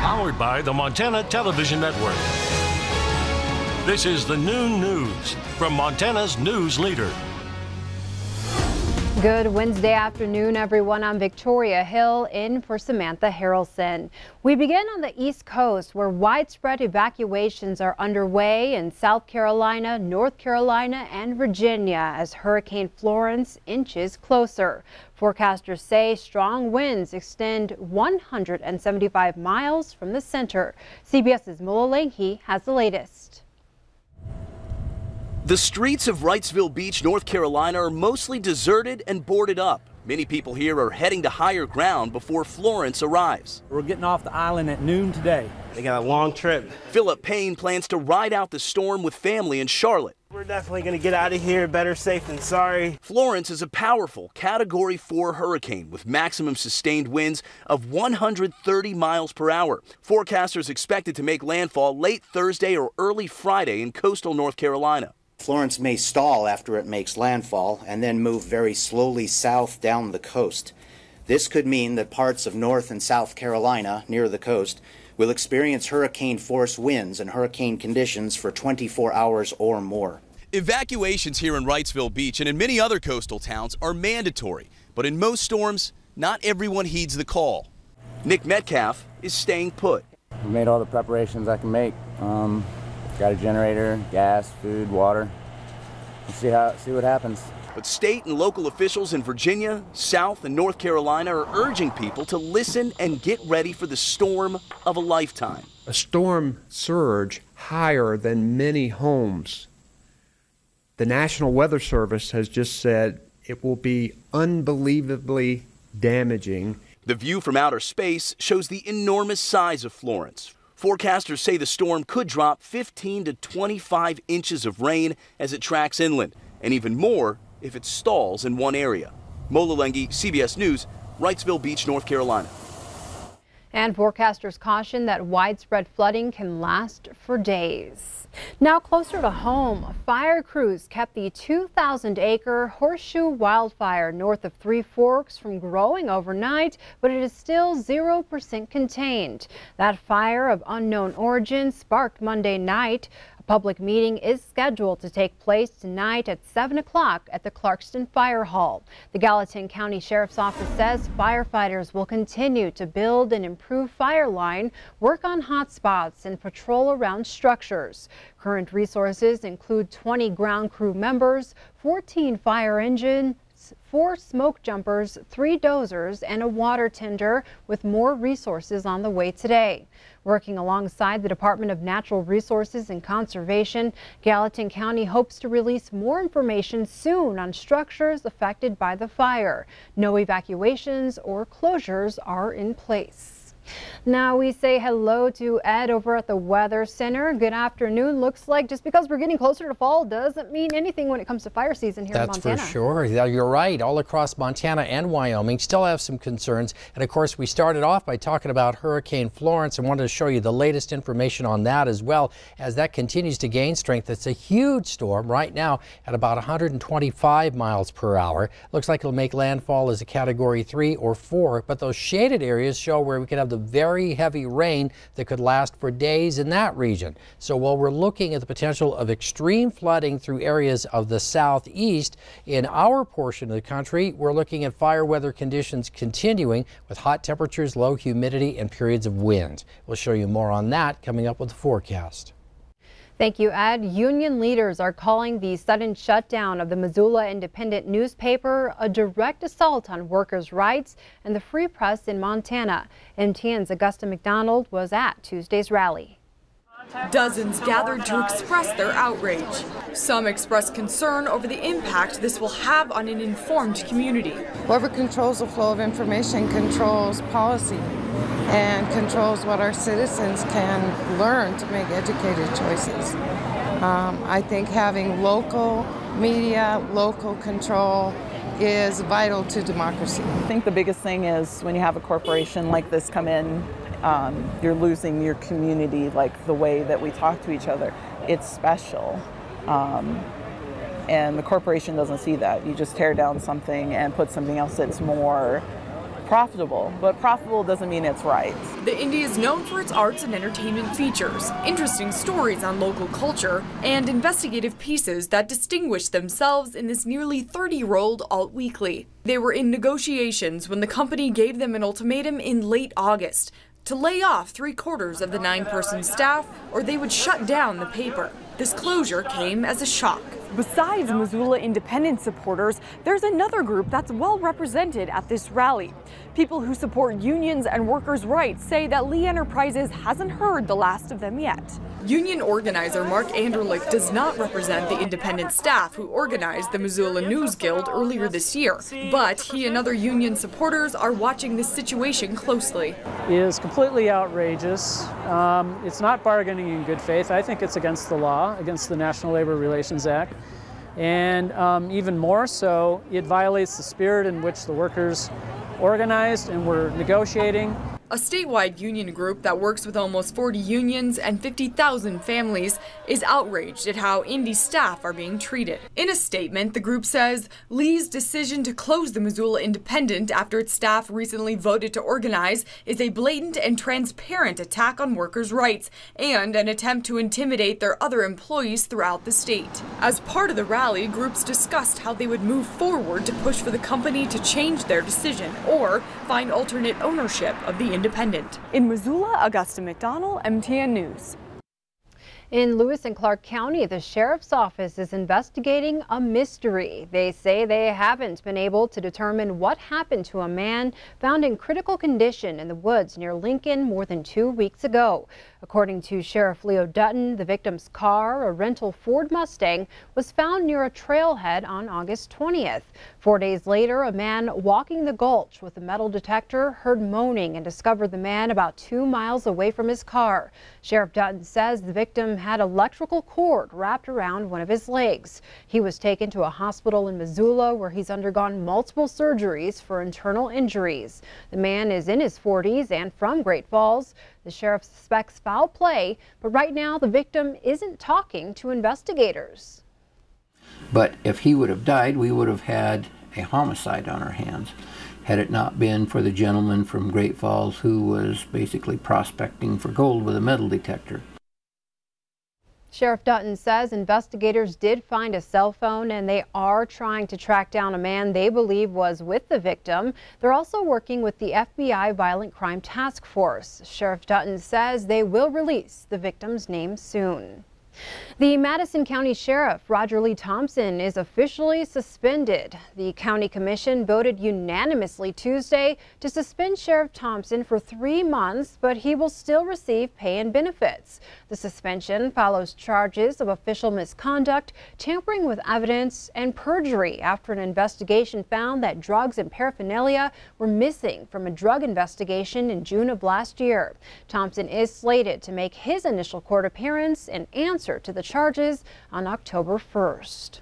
Powered by the Montana Television Network. This is the Noon News from Montana's news leader. Good Wednesday afternoon, everyone. I'm Victoria Hill in for Samantha Harrelson. We begin on the East Coast, where widespread evacuations are underway in South Carolina, North Carolina, and Virginia as Hurricane Florence inches closer. Forecasters say strong winds extend 175 miles from the center. CBS's Mola Leahy has the latest. The streets of Wrightsville Beach, North Carolina are mostly deserted and boarded up. Many people here are heading to higher ground before Florence arrives. We're getting off the island at noon today. They got a long trip. Philip Payne plans to ride out the storm with family in Charlotte. We're definitely going to get out of here better safe than sorry. Florence is a powerful Category 4 hurricane with maximum sustained winds of 130 miles per hour. Forecasters expect it to make landfall late Thursday or early Friday in coastal North Carolina. Florence may stall after it makes landfall and then move very slowly south down the coast. This could mean that parts of North and South Carolina near the coast will experience hurricane-force winds and hurricane conditions for 24 hours or more. Evacuations here in Wrightsville Beach and in many other coastal towns are mandatory, but in most storms, not everyone heeds the call. Nick Metcalf is staying put. I've made all the preparations I can make. Got a generator, gas, food, water. We'll see what happens. But state and local officials in Virginia, South and North Carolina are urging people to listen and get ready for the storm of a lifetime. A storm surge higher than many homes. The National Weather Service has just said it will be unbelievably damaging. The view from outer space shows the enormous size of Florence. Forecasters say the storm could drop 15 to 25 inches of rain as it tracks inland, and even more if it stalls in one area. Mola Leahy, CBS News, Wrightsville Beach, North Carolina. And forecasters caution that widespread flooding can last for days. Now closer to home, fire crews kept the 2,000-acre Horseshoe wildfire north of Three Forks from growing overnight, but it is still 0% contained. That fire of unknown origin sparked Monday night. A public meeting is scheduled to take place tonight at 7 o'clock at the Clarkston Fire Hall. The Gallatin County Sheriff's Office says firefighters will continue to build and improve fire line, work on hot spots, and patrol around structures. Current resources include 20 ground crew members, 14 fire engines, 4 smoke jumpers, 3 dozers, and a water tender, with more resources on the way today. Working alongside the Department of Natural Resources and Conservation, Gallatin County hopes to release more information soon on structures affected by the fire. No evacuations or closures are in place. Now we say hello to Ed over at the Weather Center. Good afternoon. Looks like just because we're getting closer to fall doesn't mean anything when it comes to fire season here in Montana. That's for sure. Yeah, you're right. All across Montana and Wyoming still have some concerns. And of course, we started off by talking about Hurricane Florence and wanted to show you the latest information on that as well as that continues to gain strength. It's a huge storm right now at about 125 miles per hour. Looks like it'll make landfall as a Category 3 or 4, but those shaded areas show where we could have the very heavy rain that could last for days in that region. So while we're looking at the potential of extreme flooding through areas of the southeast, in our portion of the country, we're looking at fire weather conditions continuing with hot temperatures, low humidity, and periods of wind. We'll show you more on that coming up with the forecast. Thank you, Ed. Union leaders are calling the sudden shutdown of the Missoula Independent newspaper a direct assault on workers' rights and the free press in Montana. MTN's Augusta McDonald was at Tuesday's rally. Dozens gathered to express their outrage. Some expressed concern over the impact this will have on an informed community. Whoever controls the flow of information controls policy and controls what our citizens can learn to make educated choices. I think having local media, local control is vital to democracy. I think the biggest thing is when you have a corporation like this come in, you're losing your community, like the way that we talk to each other. It's special. And the corporation doesn't see that. You just tear down something and put something else that's more profitable, but profitable doesn't mean it's right. The Indy is known for its arts and entertainment features, interesting stories on local culture, and investigative pieces that distinguish themselves in this nearly 30-year-old alt weekly. They were in negotiations when the company gave them an ultimatum in late August to lay off 3/4 of the 9-person staff or they would shut down the paper. This closure came as a shock. Besides Missoula Independent supporters, there's another group that's well represented at this rally. People who support unions and workers' rights say that Lee Enterprises hasn't heard the last of them yet. Union organizer Mark Anderlich does not represent the independent staff who organized the Missoula News Guild earlier this year, but he and other union supporters are watching this situation closely. It is completely outrageous. It's not bargaining in good faith. I think it's against the law, against the National Labor Relations Act. And even more so, it violates the spirit in which the workers organized and were negotiating. A statewide union group that works with almost 40 unions and 50,000 families is outraged at how Indy staff are being treated. In a statement, the group says Lee's decision to close the Missoula Independent after its staff recently voted to organize is a blatant and transparent attack on workers' rights and an attempt to intimidate their other employees throughout the state. As part of the rally, groups discussed how they would move forward to push for the company to change their decision or find alternate ownership of the Independent. In Missoula, Augusta McDonald, MTN News. In Lewis and Clark County, the sheriff's office is investigating a mystery. They say they haven't been able to determine what happened to a man found in critical condition in the woods near Lincoln more than 2 weeks ago. According to Sheriff Leo Dutton, the victim's car, a rental Ford Mustang, was found near a trailhead on August 20th. 4 days later, a man walking the gulch with a metal detector heard moaning and discovered the man about 2 miles away from his car. Sheriff Dutton says the victim had electrical cord wrapped around one of his legs. He was taken to a hospital in Missoula where he's undergone multiple surgeries for internal injuries. The man is in his 40s and from Great Falls. The sheriff suspects foul play, but right now the victim isn't talking to investigators. But if he would have died, we would have had a homicide on our hands, had it not been for the gentleman from Great Falls who was basically prospecting for gold with a metal detector. Sheriff Dutton says investigators did find a cell phone and they are trying to track down a man they believe was with the victim. They're also working with the FBI Violent Crime Task Force. Sheriff Dutton says they will release the victim's name soon. The Madison County Sheriff Roger Lee Thompson is officially suspended. The County Commission voted unanimously Tuesday to suspend Sheriff Thompson for 3 months, but he will still receive pay and benefits. The suspension follows charges of official misconduct, tampering with evidence, and perjury after an investigation found that drugs and paraphernalia were missing from a drug investigation in June of last year. Thompson is slated to make his initial court appearance and answer to the charges on October 1st.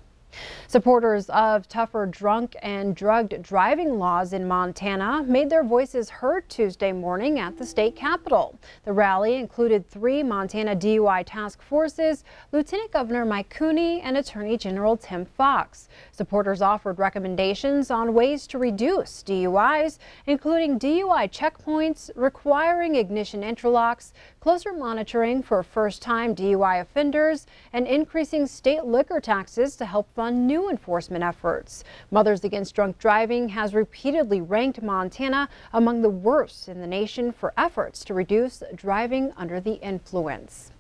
Supporters of tougher drunk and drugged driving laws in Montana made their voices heard Tuesday morning at the state capitol. The rally included 3 Montana DUI task forces, Lieutenant Governor Mike Cooney, and Attorney General Tim Fox. Supporters offered recommendations on ways to reduce DUIs, including DUI checkpoints, requiring ignition interlocks, closer monitoring for first-time DUI offenders, and increasing state liquor taxes to help fund new enforcement efforts. Mothers Against Drunk Driving has repeatedly ranked Montana among the worst in the nation for efforts to reduce driving under the influence.